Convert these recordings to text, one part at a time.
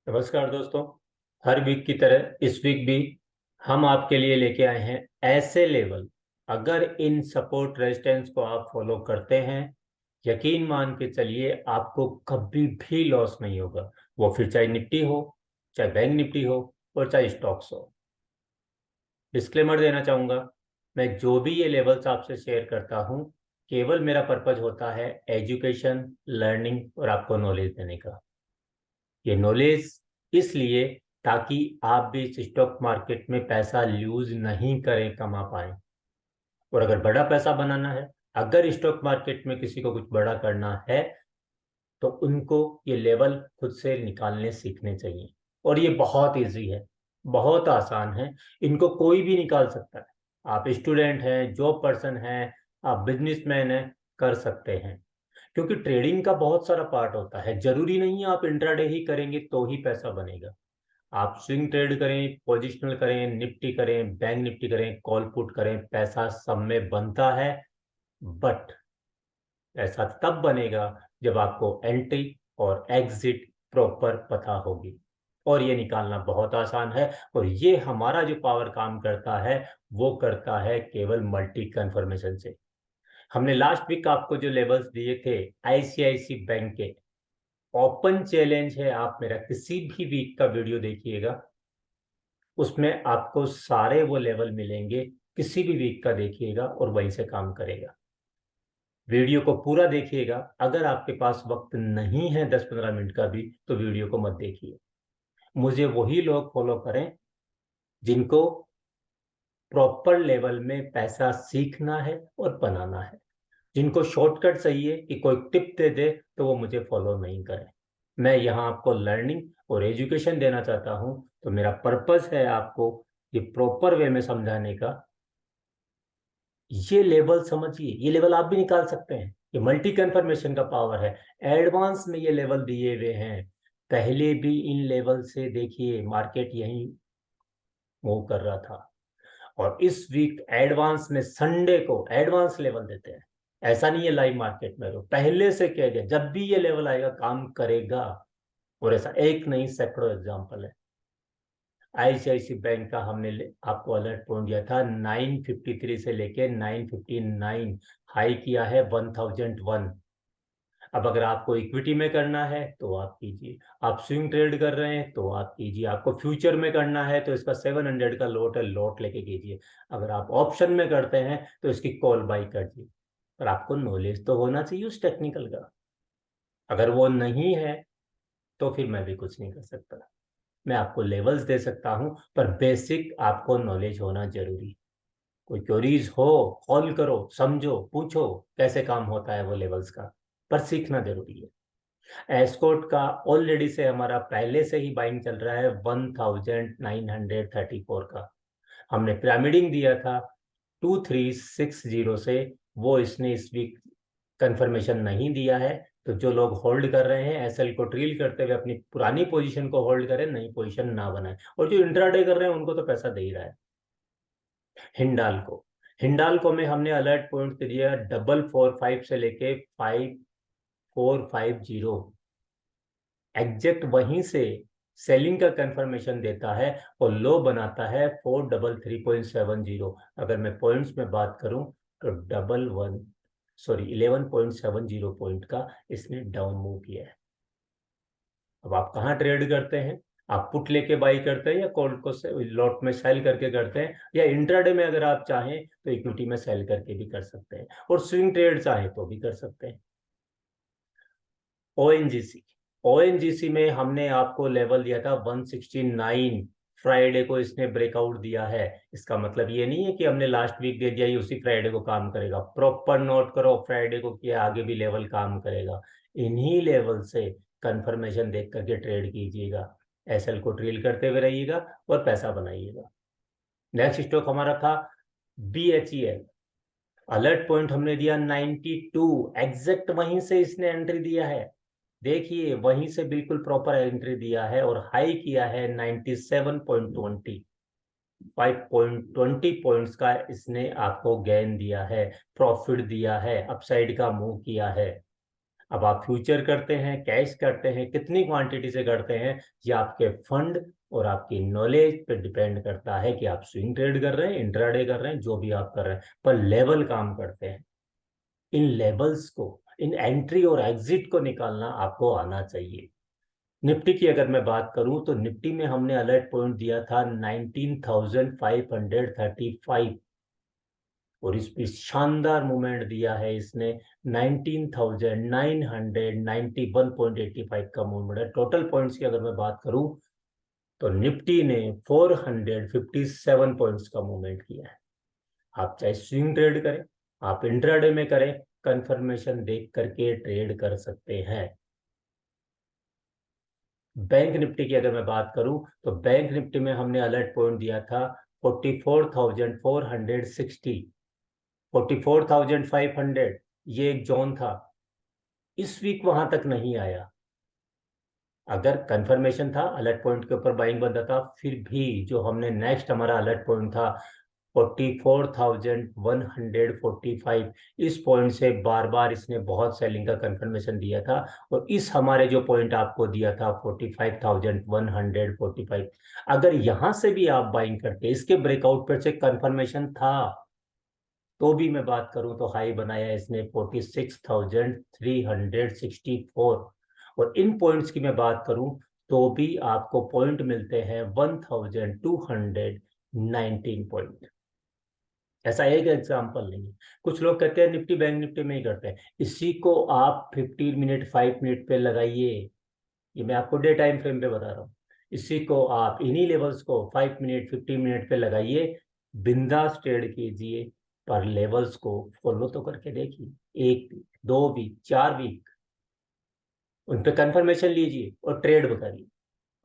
नमस्कार दोस्तों। हर वीक की तरह इस वीक भी हम आपके लिए लेके आए हैं ऐसे लेवल। अगर इन सपोर्ट रेजिस्टेंस को आप फॉलो करते हैं, यकीन मान के चलिए आपको कभी भी लॉस नहीं होगा। वो फिर चाहे निफ्टी हो, चाहे बैंक निफ्टी हो, और चाहे स्टॉक्स हो। डिस्क्लेमर देना चाहूंगा, मैं जो भी ये लेवल्स आपसे शेयर करता हूँ, केवल मेरा पर्पज होता है एजुकेशन, लर्निंग और आपको नॉलेज देने का। ये नॉलेज इसलिए ताकि आप भी इस स्टॉक मार्केट में पैसा लूज नहीं करें, कमा पाए। और अगर बड़ा पैसा बनाना है, अगर स्टॉक मार्केट में किसी को कुछ बड़ा करना है, तो उनको ये लेवल खुद से निकालने सीखने चाहिए। और ये बहुत इजी है, बहुत आसान है। इनको कोई भी निकाल सकता है। आप स्टूडेंट हैं, जॉब पर्सन हैं, आप बिजनेसमैन हैं, कर सकते हैं। क्योंकि ट्रेडिंग का बहुत सारा पार्ट होता है। जरूरी नहीं है आप इंट्राडे ही करेंगे तो ही पैसा बनेगा। आप स्विंग ट्रेड करें, पोजिशनल करें, निफ्टी करें, बैंक निफ्टी करें, कॉल पुट करें, पैसा सब में बनता है। बट ऐसा तब बनेगा जब आपको एंट्री और एग्जिट प्रॉपर पता होगी। और ये निकालना बहुत आसान है। और ये हमारा जो पावर काम करता है, वो करता है केवल मल्टी कंफर्मेशन से। हमने लास्ट वीक आपको जो लेवल्स दिए थे आईसीआईसी बैंक के, ओपन चैलेंज है, आप मेरा किसी भी वीक का वीडियो देखिएगा, उसमें आपको सारे वो लेवल मिलेंगे। किसी भी वीक का देखिएगा और वहीं से काम करेगा। वीडियो को पूरा देखिएगा। अगर आपके पास वक्त नहीं है 10-15 मिनट का भी, तो वीडियो को मत देखिए। मुझे वही लोग फॉलो करें जिनको प्रॉपर लेवल में पैसा सीखना है और बनाना है। जिनको शॉर्टकट चाहिए कि कोई टिप दे दे, तो वो मुझे फॉलो नहीं करें। मैं यहाँ आपको लर्निंग और एजुकेशन देना चाहता हूँ। तो मेरा पर्पस है आपको ये प्रॉपर वे में समझाने का। ये लेवल समझिए, ये लेवल आप भी निकाल सकते हैं। ये मल्टी कंफर्मेशन का पावर है। एडवांस में ये लेवल दिए हुए हैं। पहले भी इन लेवल से देखिए मार्केट यहीं मूव कर रहा था। और इस वीक एडवांस में संडे को एडवांस लेवल देते हैं। ऐसा नहीं है लाइव मार्केट में, तो पहले से कह दिया जब भी ये लेवल आएगा काम करेगा। और ऐसा एक नहीं, सैकड़ों एग्जांपल है। आईसीआईसी बैंक का हमने आपको अलर्ट पॉइंट दिया था 953 से लेके 959, हाई किया है 1001। अब अगर आपको इक्विटी में करना है तो आप कीजिए, आप स्विंग ट्रेड कर रहे हैं तो आप कीजिए, आपको फ्यूचर में करना है तो इसका 700 का लोट है, लोट लेके कीजिए। अगर आप ऑप्शन में करते हैं तो इसकी कॉल बाई करिए। पर आपको नॉलेज तो होना चाहिए उस टेक्निकल का। अगर वो नहीं है तो फिर मैं भी कुछ नहीं कर सकता। मैं आपको लेवल्स दे सकता हूं, पर बेसिक आपको नॉलेज होना जरूरी। कोई क्वेरीज हो, कॉल करो, समझो, पूछो कैसे काम होता है वो लेवल्स का, पर सीखना जरूरी है। एस्कॉर्ट का ऑलरेडी से हमारा पहले से ही बाइंग चल रहा है 1934 का। हमने पिरामिडिंग दिया था 2360 से। वो इसने इस वीक कंफर्मेशन नहीं दिया है। तो जो लोग होल्ड कर रहे हैं, एसएल को ट्रील करते हुए अपनी पुरानी पोजीशन को होल्ड करें, नई पोजीशन ना बनाए। और जो इंट्राडे कर रहे हैं उनको तो पैसा दे ही रहा है। हिंडाल को में हमने अलर्ट पॉइंट दिया 445 से लेके 5450। एग्जैक्ट वहीं से सेलिंग का कंफर्मेशन देता है और लो बनाता है 433.70। अगर मैं पॉइंट्स में बात करूं तो 1170 पॉइंट का इसने डाउन मूव किया है। अब आप कहाँ ट्रेड करते हैं? आप पुट लेके बाई करते हैं, या कॉल को लॉट में सेल करके करते हैं, या इंट्राडे में अगर आप चाहें तो इक्विटी में सेल करके भी कर सकते हैं, और स्विंग ट्रेड चाहे तो भी कर सकते हैं। ओएनजीसी ओएनजीसी में हमने आपको लेवल दिया था 169। फ्राइडे को इसने ब्रेकआउट दिया है। इसका मतलब ये नहीं है कि हमने लास्ट वीक दे दिया ये उसी फ्राइडे को काम करेगा। प्रॉपर नोट करो, फ्राइडे को किया, आगे भी लेवल काम करेगा। इन्हीं लेवल से कंफर्मेशन देख करके ट्रेड कीजिएगा। एसएल को ट्रेल करते हुए रहिएगा और पैसा बनाइएगा। नेक्स्ट स्टॉक हमारा था बीएचईएल। अलर्ट पॉइंट हमने दिया 92। एग्जैक्ट वहीं से इसने एंट्री दिया है। देखिए वहीं से बिल्कुल प्रॉपर एंट्री दिया है और हाई किया है 97.20। 5.20 पॉइंट्स का इसने आपको गेन दिया है, प्रॉफिट दिया है, अपसाइड का मूव किया है। अब आप फ्यूचर करते हैं, कैश करते हैं, कितनी क्वांटिटी से करते हैं, ये आपके फंड और आपकी नॉलेज पे डिपेंड करता है कि आप स्विंग ट्रेड कर रहे हैं, इंट्राडे कर रहे हैं, जो भी आप कर रहे हैं, पर लेवल काम करते हैं। इन लेवल्स को, इन एंट्री और एग्जिट को निकालना आपको आना चाहिए। निफ्टी की अगर मैं बात करूं तो निफ्टी में हमने अलर्ट पॉइंट दिया था 19,535 और इस पे शानदार मूवमेंट दिया है इसने। 19,991.85 का मूवमेंट है। टोटल पॉइंट्स की अगर मैं बात करूं तो निफ्टी ने 457 पॉइंट्स का मूवमेंट किया है। आप चाहे स्विंग ट्रेड करें, आप इंट्राडे में करें, कंफर्मेशन देख करके ट्रेड कर सकते हैं। बैंक निफ्टी की अगर मैं बात करूं तो बैंक निफ्टी में हमने अलर्ट पॉइंट दिया था 44,460, 44,500, ये एक जोन था। इस वीक वहां तक नहीं आया। अगर कंफर्मेशन था, अलर्ट पॉइंट के ऊपर बाइंग बंदा था, फिर भी जो हमने नेक्स्ट हमारा अलर्ट पॉइंट था 44,145, इस पॉइंट से बार बार इसने बहुत सेलिंग का कंफर्मेशन दिया था। और इस हमारे जो पॉइंट आपको दिया था 45,145, अगर यहां से भी आप बाइंग करते, इसके ब्रेकआउट पर से कंफर्मेशन था, तो भी मैं बात करूं तो हाई बनाया इसने 46,364। और इन पॉइंट्स की मैं बात करूं तो भी आपको पॉइंट मिलते हैं 1,219 पॉइंट। ऐसा एक एग्जाम्पल नहीं है। कुछ लोग कहते हैं निफ्टी बैंक निफ्टी में ही करते हैं, इसी को आप 15 मिनट 5 मिनट पे लगाइए। ये मैं आपको डे टाइम फ्रेम पे बता रहा हूँ। इसी को आप इन्हीं लेवल्स को 5 मिनट 15 मिनट पे लगाइए, बिंदास ट्रेड कीजिए, पर लेवल्स को फॉलो तो करके देखिए। 1 वीक, 2 वीक, 4 वीक उन पे कंफर्मेशन लीजिए और ट्रेड करिए।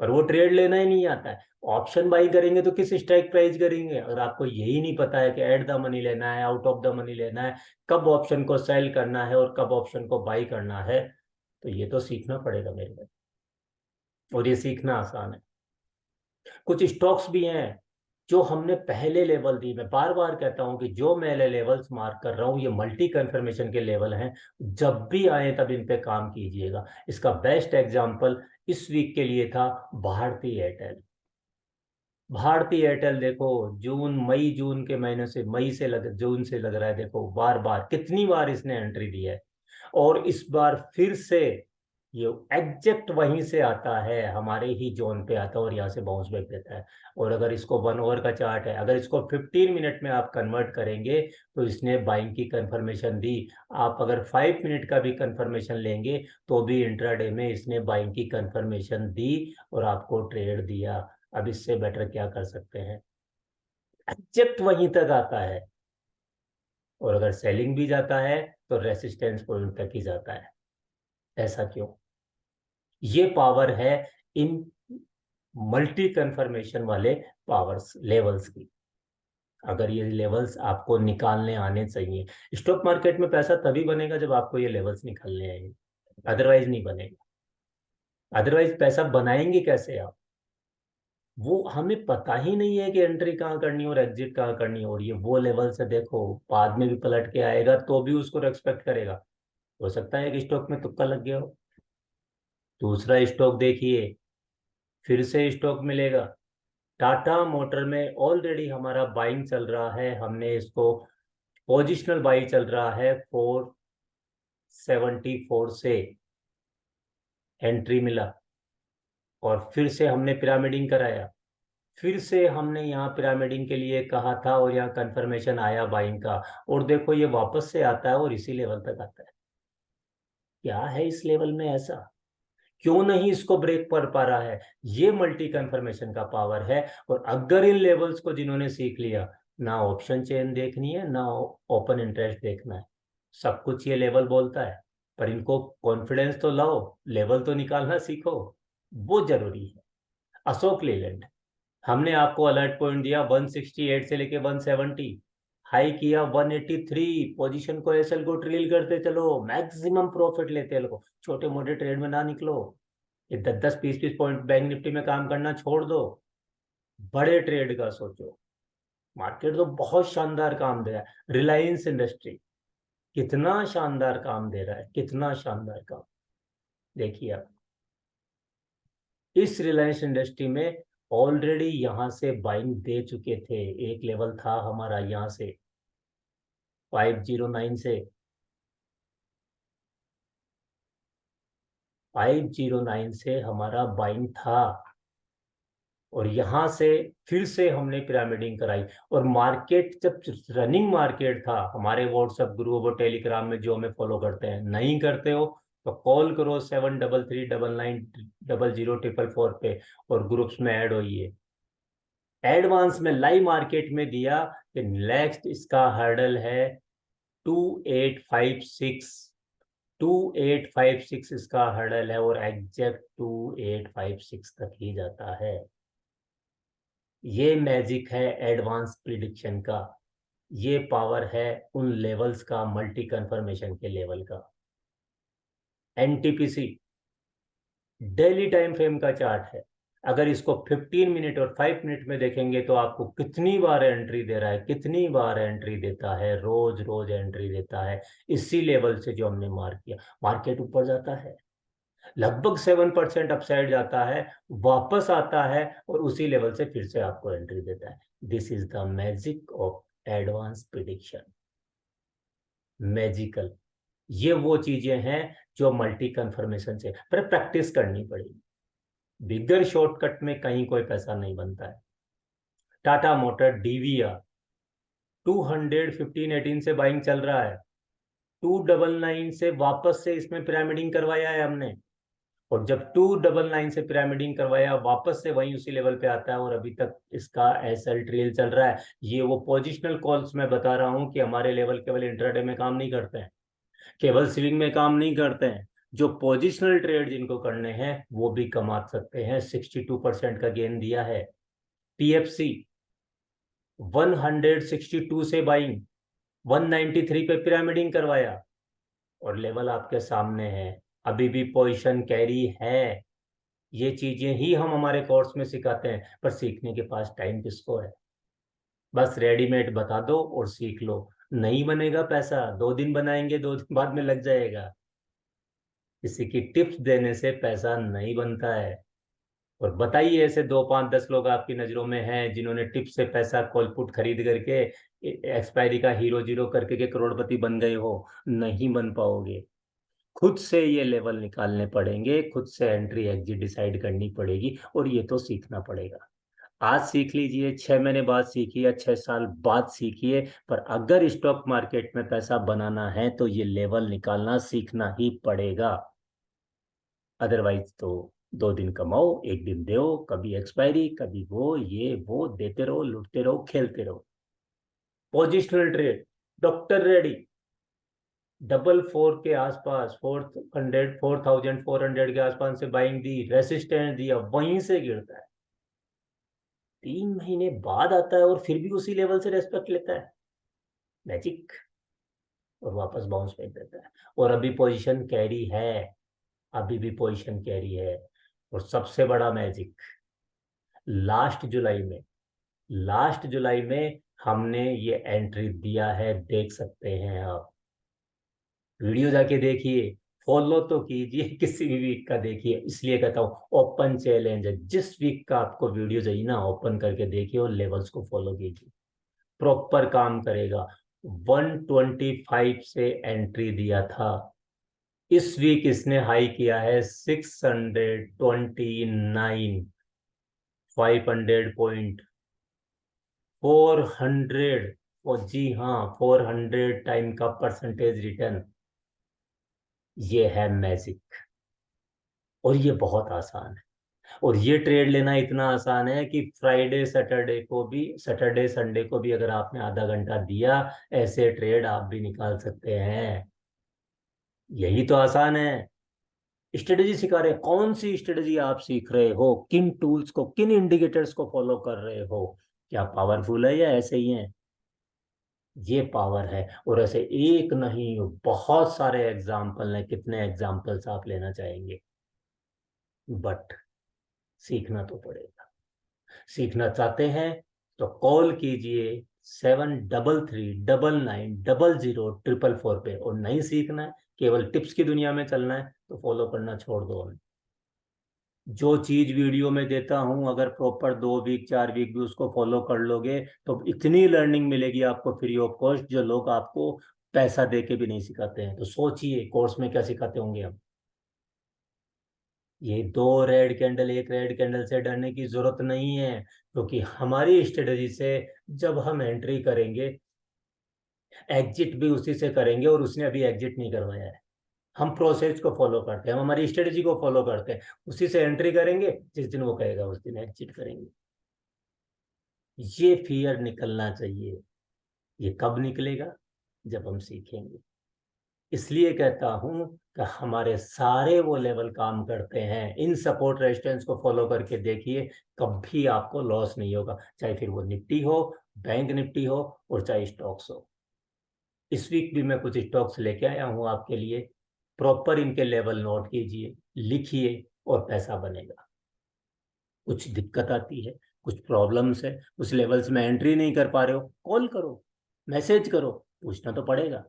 पर वो ट्रेड लेना ही नहीं आता है। ऑप्शन बाई करेंगे तो किस स्ट्राइक प्राइस करेंगे अगर आपको यही नहीं पता है कि एट द मनी लेना है, आउट ऑफ द मनी लेना है, कब ऑप्शन को सेल करना है और कब ऑप्शन को बाई करना है, तो ये तो सीखना पड़ेगा मेरे को। और ये सीखना आसान है। कुछ स्टॉक्स भी हैं जो हमने पहले लेवल दी। मैं बार बार कहता हूं कि जो मैं लेवल्स मार्क कर रहा हूं ये मल्टी कंफर्मेशन के लेवल हैं। जब भी आए तब इन पे काम कीजिएगा। इसका बेस्ट एग्जांपल इस वीक के लिए था भारती एयरटेल। भारती एयरटेल देखो, जून मई जून के महीने से, मई से लग जून से लग रहा है, देखो बार बार कितनी बार इसने एंट्री दी है। और इस बार फिर से ये एग्जैक्ट वहीं से आता है, हमारे ही जोन पे आता है और यहाँ से बाउंस बैक देता है। और अगर इसको 1 आवर का चार्ट है, अगर इसको 15 मिनट में आप कन्वर्ट करेंगे तो इसने बाइंग की कंफर्मेशन दी। आप अगर 5 मिनट का भी कंफर्मेशन लेंगे तो भी इंट्राडे में इसने बाइंग की कंफर्मेशन दी और आपको ट्रेड दिया। अब इससे बेटर क्या कर सकते हैं। एग्जैक्ट वहीं तक आता है, और अगर सेलिंग भी जाता है तो रेसिस्टेंस पॉइंट तक ही जाता है। ऐसा क्यों? ये पावर है इन मल्टी कंफर्मेशन वाले पावर्स लेवल्स की। अगर ये लेवल्स आपको निकालने आने चाहिए। स्टॉक मार्केट में पैसा तभी बनेगा जब आपको ये लेवल्स निकालने आएंगे, अदरवाइज नहीं बनेगा। अदरवाइज पैसा बनाएंगे कैसे आप? वो हमें पता ही नहीं है कि एंट्री कहाँ करनी है और एग्जिट कहाँ करनी है। और ये वो लेवल से देखो, बाद में भी पलट के आएगा तो भी उसको रेस्पेक्ट करेगा। हो सकता है कि स्टॉक में तुक्का लग गया हो। दूसरा स्टॉक देखिए, फिर से स्टॉक मिलेगा। टाटा मोटर में ऑलरेडी हमारा बाइंग चल रहा है, हमने इसको पोजिशनल बाई चल रहा है 474 से एंट्री मिला, और फिर से हमने पिरामिडिंग कराया। फिर से हमने यहाँ पिरामिडिंग के लिए कहा था और यहाँ कंफर्मेशन आया बाइंग का, और देखो ये वापस से आता है और इसी लेवल तक आता है। क्या है इस लेवल में ऐसा? क्यों नहीं इसको ब्रेक कर पा रहा है? ये मल्टी कंफर्मेशन का पावर है। और अगर इन लेवल्स को जिन्होंने सीख लिया, ना ऑप्शन चेन देखनी है ना ओपन इंटरेस्ट देखना है, सब कुछ ये लेवल बोलता है। पर इनको कॉन्फिडेंस तो लाओ, लेवल तो निकालना सीखो, वो जरूरी है। अशोक लीलैंड, हमने आपको अलर्ट पॉइंट दिया 168 से लेके 170, हाई किया 183, पोजीशन को एसएल को ट्रेल करते चलो, मैक्सिमम प्रॉफिट लेते चलो, छोटे मोटे ट्रेड में ना निकलो। ये 10-10 20-20 पॉइंट बैंक निफ्टी में काम करना छोड़ दो, बड़े ट्रेड का सोचो। मार्केट तो बहुत शानदार काम दिया। रिलायंस इंडस्ट्री, कितना शानदार काम दे रहा है, कितना शानदार काम। देखिए आप, इस रिलायंस इंडस्ट्री में ऑलरेडी यहां से बाइंग दे चुके थे। एक लेवल था हमारा यहां से 509 से, 509 से हमारा बाइंग था। और यहां से फिर से हमने पिरामिडिंग कराई। और मार्केट जब रनिंग मार्केट था, हमारे व्हाट्सएप ग्रुप और टेलीग्राम में जो हमें फॉलो करते हैं, नहीं करते हो तो कॉल करो 73399044 पे और ग्रुप्स में ऐड होइए। एडवांस में लाइव मार्केट में दिया कि नेक्स्ट इसका हर्डल है 2856। 2856 इसका हर्डल है और एग्जैक्ट 2856 तक ही जाता है। ये मैजिक है एडवांस प्रिडिक्शन का। ये पावर है उन लेवल्स का, मल्टी कंफर्मेशन के लेवल का। एनटीपीसी डेली टाइम फ्रेम का चार्ट है। अगर इसको 15 मिनट और 5 मिनट में देखेंगे तो आपको कितनी बार एंट्री दे रहा है, कितनी बार एंट्री देता है, रोज रोज एंट्री देता है। इसी लेवल से जो हमने मार्क किया, मार्केट ऊपर जाता है, लगभग 7% अपसाइड जाता है, वापस आता है और उसी लेवल से फिर से आपको एंट्री देता है। This is the magic of advance prediction. Magical. ये वो चीजें हैं जो मल्टी कंफर्मेशन से, पर प्रैक्टिस करनी पड़ेगी। बिगर शॉर्टकट में कहीं कोई पैसा नहीं बनता है। टाटा मोटर डीवीआर 215-18 से बाइंग चल रहा है, 299 से वापस से इसमें पिरामिडिंग करवाया है हमने। और जब 299 से पिरामिडिंग करवाया, वापस से वहीं उसी लेवल पे आता है और अभी तक इसका एसएल ट्रेल चल रहा है। ये वो पोजिशनल कॉल्स मैं बता रहा हूं कि हमारे लेवल केवल इंट्राडे में काम नहीं करते हैं, केवल स्विंग में काम नहीं करते हैं। जो पोजिशनल ट्रेड जिनको करने हैं वो भी कमा सकते हैं। 62% का गेन दिया है। पीएफसी 162 से बाइंग, 193 पे पिरामिडिंग करवाया और लेवल आपके सामने है। अभी भी पोजीशन कैरी है। ये चीजें ही हम हमारे कोर्स में सिखाते हैं, पर सीखने के पास टाइम किसको है? बस रेडीमेड बता दो और सीख लो। नहीं बनेगा पैसा, 2 दिन बनाएंगे, 2 दिन बाद में लग जाएगा। किसी की टिप्स देने से पैसा नहीं बनता है। और बताइए, ऐसे 2 5 10 लोग आपकी नजरों में हैं जिन्होंने टिप्स से पैसा कॉल पुट खरीद करके एक्सपायरी का हीरो जीरो करके के करोड़पति बन गए हो? नहीं बन पाओगे। खुद से ये लेवल निकालने पड़ेंगे, खुद से एंट्री एग्जिट डिसाइड करनी पड़ेगी और ये तो सीखना पड़ेगा। आज सीख लीजिए, 6 महीने बाद सीखिए, 6 साल बाद सीखिए, पर अगर स्टॉक मार्केट में पैसा बनाना है तो ये लेवल निकालना सीखना ही पड़ेगा। अदरवाइज तो 2 दिन कमाओ, 1 दिन दो, कभी एक्सपायरी, कभी वो देते रहो, लुटते रहो, खेलते रहो। पोजिशनल ट्रेड, डॉक्टर रेडी 444 के आसपास, 4400 के आसपास से बाइंग दी, रेसिस्टेंस दिया, वहीं से गिरता है। 3 महीने बाद आता है और फिर भी उसी लेवल से रेस्पेक्ट लेता है। मैजिक। और वापस बाउंस बैक देता है। और अभी पोजीशन कैरी है, अभी भी पोजीशन कैरी है। और सबसे बड़ा मैजिक, लास्ट जुलाई में, लास्ट जुलाई में हमने ये एंट्री दिया है, देख सकते हैं आप। वीडियो जाके देखिए, फॉलो तो कीजिए, किसी भी वीक का देखिए। इसलिए कहता हूँ ओपन चैलेंज है, जिस वीक का आपको वीडियो चाहिए ना, ओपन करके देखिए और लेवल्स को फॉलो कीजिए, प्रॉपर काम करेगा। 125 से एंट्री दिया था, इस वीक इसने हाई किया है 629, 500 पॉइंट, 400। और जी हाँ, 400 टाइम का परसेंटेज रिटर्न। ये है मैजिक। और ये बहुत आसान है। और ये ट्रेड लेना इतना आसान है कि फ्राइडे सैटरडे को भी, सैटरडे संडे को भी अगर आपने आधा घंटा दिया, ऐसे ट्रेड आप भी निकाल सकते हैं। यही तो आसान है। स्ट्रेटेजी सिखा रहे हैं, कौन सी स्ट्रेटेजी आप सीख रहे हो, किन टूल्स को, किन इंडिकेटर्स को फॉलो कर रहे हो? क्या पावरफुल है या ऐसे ही है? ये पावर है। और ऐसे एक नहीं, बहुत सारे एग्जाम्पल हैं। कितने एग्जाम्पल्स आप लेना चाहेंगे? बट सीखना तो पड़ेगा। सीखना चाहते हैं तो कॉल कीजिए 73390000 पे। और नहीं सीखना है, केवल टिप्स की दुनिया में चलना है, तो फॉलो करना छोड़ दो हमें। जो चीज वीडियो में देता हूं, अगर प्रॉपर 2 वीक 4 वीक भी उसको फॉलो कर लोगे तो इतनी लर्निंग मिलेगी आपको फ्री ऑफ कॉस्ट, जो लोग आपको पैसा दे के भी नहीं सिखाते हैं। तो सोचिए कोर्स में क्या सिखाते होंगे हम। ये 2 रेड कैंडल 1 रेड कैंडल से डरने की जरूरत नहीं है, क्योंकि हमारी स्ट्रेटजी से जब हम एंट्री करेंगे, एग्जिट भी उसी से करेंगे, और उसने अभी एग्जिट नहीं करवाया है। हम प्रोसेस को फॉलो करते हैं, हम हमारी स्ट्रेटजी को फॉलो करते हैं, उसी से एंट्री करेंगे, जिस दिन वो कहेगा उस दिन एग्जिट करेंगे। ये फियर निकलना चाहिए। ये कब निकलेगा? जब हम सीखेंगे। इसलिए कहता हूं कि हमारे सारे वो लेवल काम करते हैं। इन सपोर्ट रेजिस्टेंस को फॉलो करके देखिए, कभी आपको लॉस नहीं होगा, चाहे फिर वो निफ्टी हो, बैंक निफ्टी हो, और चाहे स्टॉक्स हो। इस वीक भी मैं कुछ स्टॉक्स लेके आया हूं आपके लिए। प्रॉपर इनके लेवल नोट कीजिए, लिखिए, और पैसा बनेगा। कुछ दिक्कत आती है, कुछ प्रॉब्लम्स है, उस लेवल्स में एंट्री नहीं कर पा रहे हो, कॉल करो, मैसेज करो, पूछना तो पड़ेगा।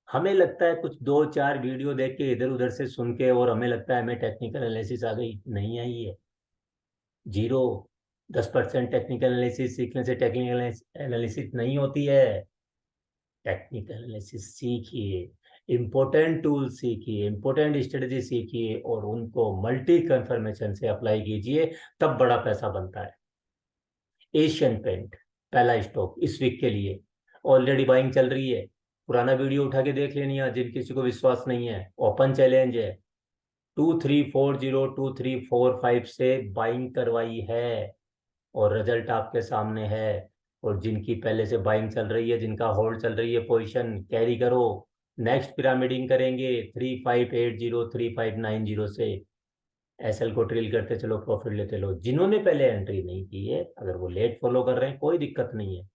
हमें लगता है कुछ 2 4 वीडियो देख के इधर उधर से सुन के, और हमें लगता है हमें टेक्निकल एनालिसिस आ गई, नहीं आई है। जीरो। 10% टेक्निकल एनालिसिस सीखने से टेक्निकल एनालिसिस नहीं होती है। टेक्निकल एनालिसिस सीखिए, इंपॉर्टेंट टूल सीखिए, इंपॉर्टेंट स्ट्रेटजी सीखिए, और उनको मल्टी कंफर्मेशन से अप्लाई कीजिए, तब बड़ा पैसा बनता है। एशियन पेंट पहला स्टॉक इस वीक के लिए, ऑलरेडी बाइंग चल रही है। पुराना वीडियो उठा के देख लेनी है, जिन किसी को विश्वास नहीं है, ओपन चैलेंज है। 2340 2345 से बाइंग करवाई है, और रिजल्ट आपके सामने है। और जिनकी पहले से बाइंग चल रही है, जिनका होल्ड चल रही है, पोजीशन कैरी करो। नेक्स्ट पिरामिडिंग करेंगे 3580 3590 से। एसएल को ट्रिल करते चलो, प्रॉफिट लेते लो। जिन्होंने पहले एंट्री नहीं की है, अगर वो लेट फॉलो कर रहे हैं, कोई दिक्कत नहीं है।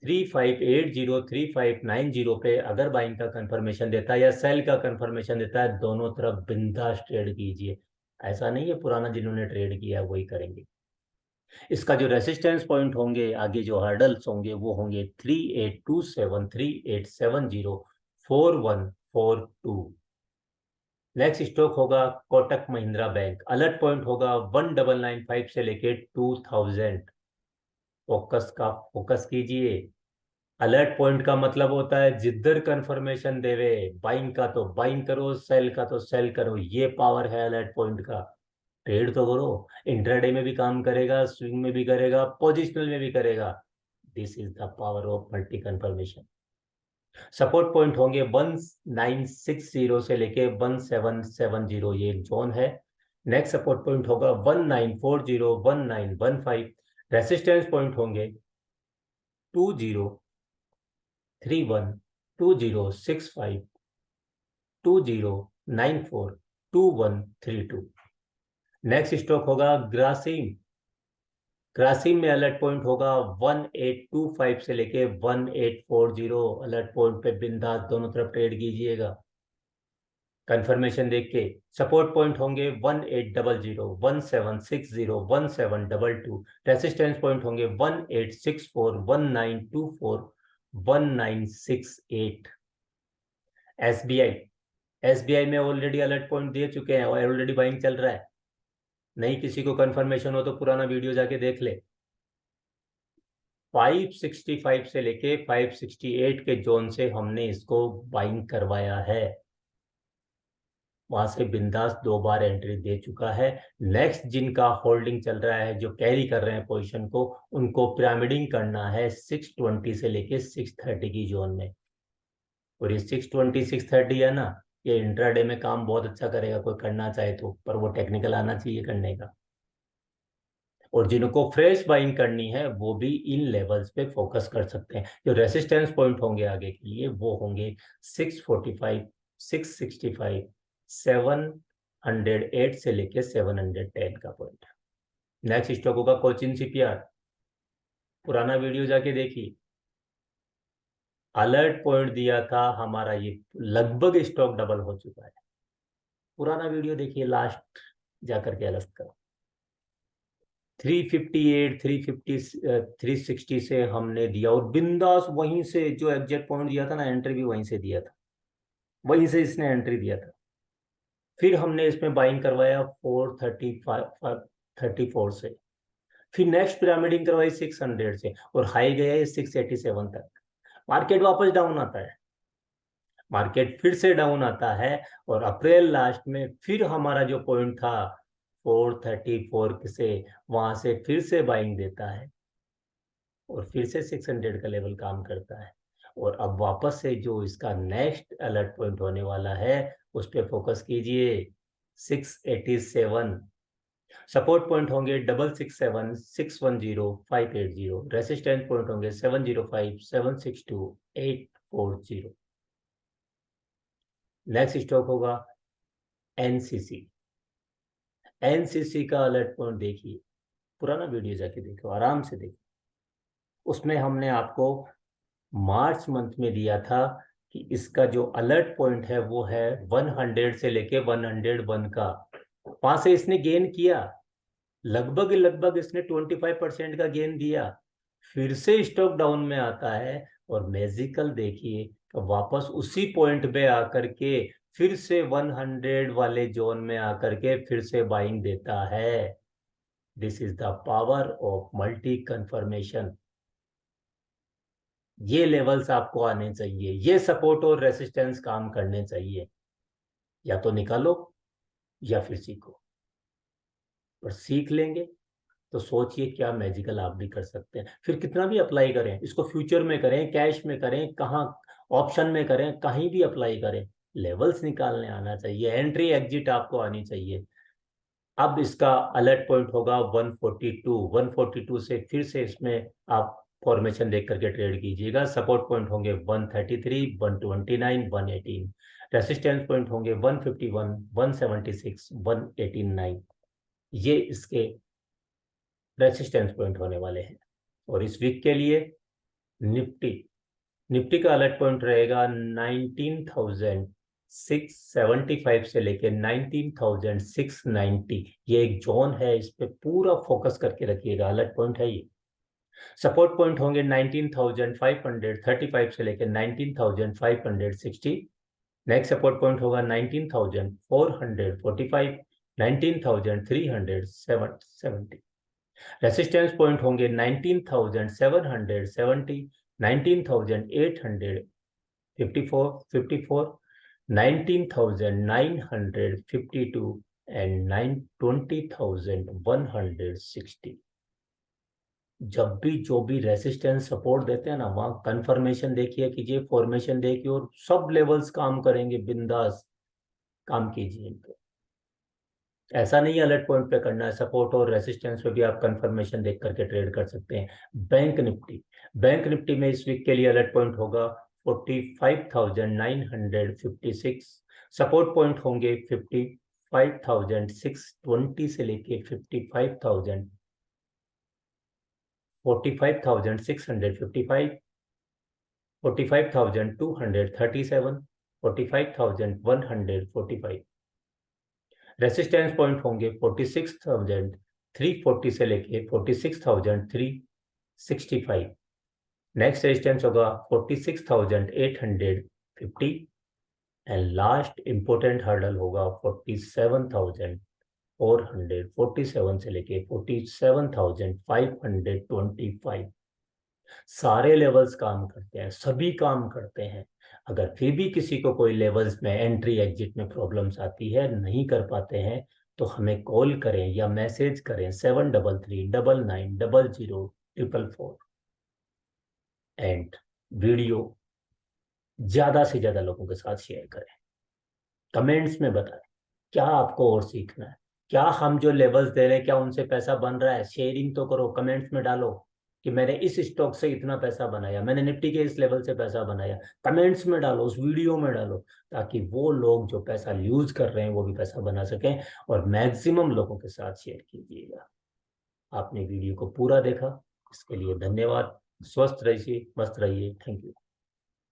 3580 3590 पे अगर बाइंग का कंफर्मेशन देता है या सेल का कंफर्मेशन देता है, दोनों तरफ बिंदास ट्रेड कीजिए। ऐसा नहीं है पुराना जिन्होंने ट्रेड किया है वही करेंगे। इसका जो रेसिस्टेंस पॉइंट होंगे, आगे जो हर्डल्स होंगे, वो होंगे 3827 3870 4142। नेक्स्ट स्टॉक होगा Kotak Mahindra bank. Alert point होगा 1995 से लेके 2000। फोकस कीजिए। अलर्ट पॉइंट का मतलब होता है जिधर कंफर्मेशन देवे बाइंग का तो बाइंग करो, सेल का तो सेल करो। ये पावर है अलर्ट पॉइंट का। ट्रेड तो करो, इंट्राडे में भी काम करेगा, स्विंग में भी करेगा, पोजिशनल में भी करेगा। This is the power of multi confirmation. Support point होंगे 1960 से लेके 1770, ये एक जोन है। नेक्स्ट सपोर्ट पॉइंट होगा 1940 1915। रेसिस्टेंस पॉइंट होंगे 2031 2065 2094 2132। नेक्स्ट स्टॉक होगा ग्रासिम। ग्रासिम में अलर्ट पॉइंट होगा 1825 से लेके 1840। अलर्ट पॉइंट पे बिंदास दोनों तरफ ट्रेड कीजिएगा, कंफर्मेशन देख के। सपोर्ट पॉइंट होंगे 1800 1760 1722। रेसिस्टेंस पॉइंट होंगे 1864 1924 1968। एसबीआई। एसबीआई में ऑलरेडी अलर्ट पॉइंट दे चुके हैं और ऑलरेडी बाइंग चल रहा है। नहीं किसी को कंफर्मेशन हो तो पुराना वीडियो जाके देख ले। 565 से लेके 568 के जोन से हमने इसको बाइंग करवाया है। वहां से बिंदास 2 बार एंट्री दे चुका है। नेक्स्ट जिनका होल्डिंग चल रहा है, जो कैरी कर रहे हैं पोजीशन को, उनको पिरामिडिंग करना है 620 से लेके 630 की जोन में। और ये 620 630 है ना, ये इंट्राडे में काम बहुत अच्छा करेगा कोई करना चाहे तो, पर वो टेक्निकल आना चाहिए करने का। और जिनको फ्रेश बाइंग करनी है वो भी इन लेवल्स पे फोकस कर सकते हैं। जो रेसिस्टेंस पॉइंट होंगे आगे के लिए, वो होंगे 645 665 708 से लेके 710 का पॉइंट। नेक्स्ट स्टॉक होगा कोचिन सीपीआर। पुराना वीडियो जाके देखिए, अलर्ट पॉइंट दिया था हमारा, ये लगभग स्टॉक डबल हो चुका है। पुराना वीडियो देखिए, लास्ट जाकर के अलर्ट करो। 358 350 360 से हमने दिया और बिंदास वहीं से जो एग्जैक्ट पॉइंट दिया था ना, एंट्री भी वहीं से दिया था, वहीं से इसने एंट्री दिया था। फिर हमने इसमें बाइंग करवाया 434 से, फिर नेक्स्ट पिरामिडिंग करवाई 600 से और हाई गया है 687 तक। मार्केट वापस डाउन आता है, मार्केट फिर से डाउन आता है और अप्रैल लास्ट में फिर हमारा जो पॉइंट था 434 से, वहां से फिर से बाइंग देता है और फिर से 600 का लेवल काम करता है। और अब वापस से जो इसका नेक्स्ट अलर्ट पॉइंट होने वाला है उस पर फोकस कीजिए, 687। सपोर्ट पॉइंट होंगे 667 610 580, रेसिस्टेंस पॉइंट होंगे 705 762 840। नेक्स्ट स्टॉक होगा एनसीसी। एनसीसी का अलर्ट पॉइंट देखिए, पुराना वीडियो जाके देखो, आराम से देखो। उसमें हमने आपको मार्च मंथ में दिया था कि इसका जो अलर्ट पॉइंट है वो है 100 से लेके 101 का। वहां से इसने गेन किया, लगभग लगभग इसने 25% का गेन दिया। फिर से स्टॉक डाउन में आता है और मैजिकल देखिए वापस उसी पॉइंट पे आकर के फिर से 100 वाले जोन में आकर के फिर से बाइंग देता है। This is the power of multi confirmation. ये लेवल्स आपको आने चाहिए, ये सपोर्ट और रेसिस्टेंस काम करने चाहिए। या तो निकालो या फिर सीखो, पर सीख लेंगे तो सोचिए क्या मैजिकल आप भी कर सकते हैं। फिर कितना भी अप्लाई करें इसको, फ्यूचर में करें, कैश में करें, कहाँ ऑप्शन में करें, कहीं भी अप्लाई करें, लेवल्स निकालने आना चाहिए, एंट्री एग्जिट आपको आनी चाहिए। अब इसका अलर्ट पॉइंट होगा 142। 142 से फिर से इसमें आप फॉर्मेशन देख करके ट्रेड कीजिएगा। सपोर्ट पॉइंट होंगे 133 129 118, रेसिस्टेंस पॉइंट होंगे 151 176 189। ये इसके रेसिस्टेंस पॉइंट होने वाले हैं। और इस वीक के लिए निफ्टी, निफ्टी का अलर्ट पॉइंट रहेगा 19,675 से लेके 19,690। ये एक जोन है, इस पे पूरा फोकस करके रखिएगा, अलर्ट पॉइंट है ये। सपोर्ट पॉइंट होंगे 19,535 से लेके 19,560। नेक्स्ट सपोर्ट पॉइंट होगा 19,445 19,370। रेसिस्टेंस पॉइंट होंगे 19,770 19,854 19,952 एंड 20,160। जब भी जो भी रेसिस्टेंस सपोर्ट देते हैं ना, वहां कंफर्मेशन देखिए कीजिए, फॉर्मेशन देखिए और सब लेवल्स काम करेंगे, बिंदास काम कीजिए इन पे। ऐसा नहीं अलर्ट पॉइंट पे करना है, सपोर्ट और रेसिस्टेंस पे भी आप कंफर्मेशन देख करके ट्रेड कर सकते हैं। बैंक निफ्टी, बैंक निफ्टी में इस वीक के लिए अलर्ट पॉइंट होगा 45,956। सपोर्ट पॉइंट होंगे 55,620 से लेके 55,000 45,655 45,237 45,145। रेसिस्टेंस पॉइंट होंगे 46,340 से लेके 46,365। नेक्स्ट रेजिस्टेंस होगा 46,850 एंड लास्ट इंपोर्टेंट हर्डल होगा 47,447 से लेके 47,525। सारे लेवल्स काम करते हैं, सभी काम करते हैं। अगर फिर भी किसी को कोई लेवल्स में एंट्री एग्जिट में प्रॉब्लम्स आती है, नहीं कर पाते हैं, तो हमें कॉल करें या मैसेज करें 73399004। एंड वीडियो ज्यादा से ज्यादा लोगों के साथ शेयर करें। कमेंट्स में बताएं क्या आपको और सीखना है, क्या हम जो लेवल्स दे रहे हैं क्या उनसे पैसा बन रहा है। शेयरिंग तो करो, कमेंट्स में डालो कि मैंने इस स्टॉक से इतना पैसा बनाया, मैंने निफ्टी के इस लेवल से पैसा बनाया। कमेंट्स में डालो, उस वीडियो में डालो, ताकि वो लोग जो पैसा यूज कर रहे हैं वो भी पैसा बना सकें। और मैक्सिमम लोगों के साथ शेयर कीजिएगा। आपने वीडियो को पूरा देखा, इसके लिए धन्यवाद। स्वस्थ रहिए, मस्त रहिए। Thank you.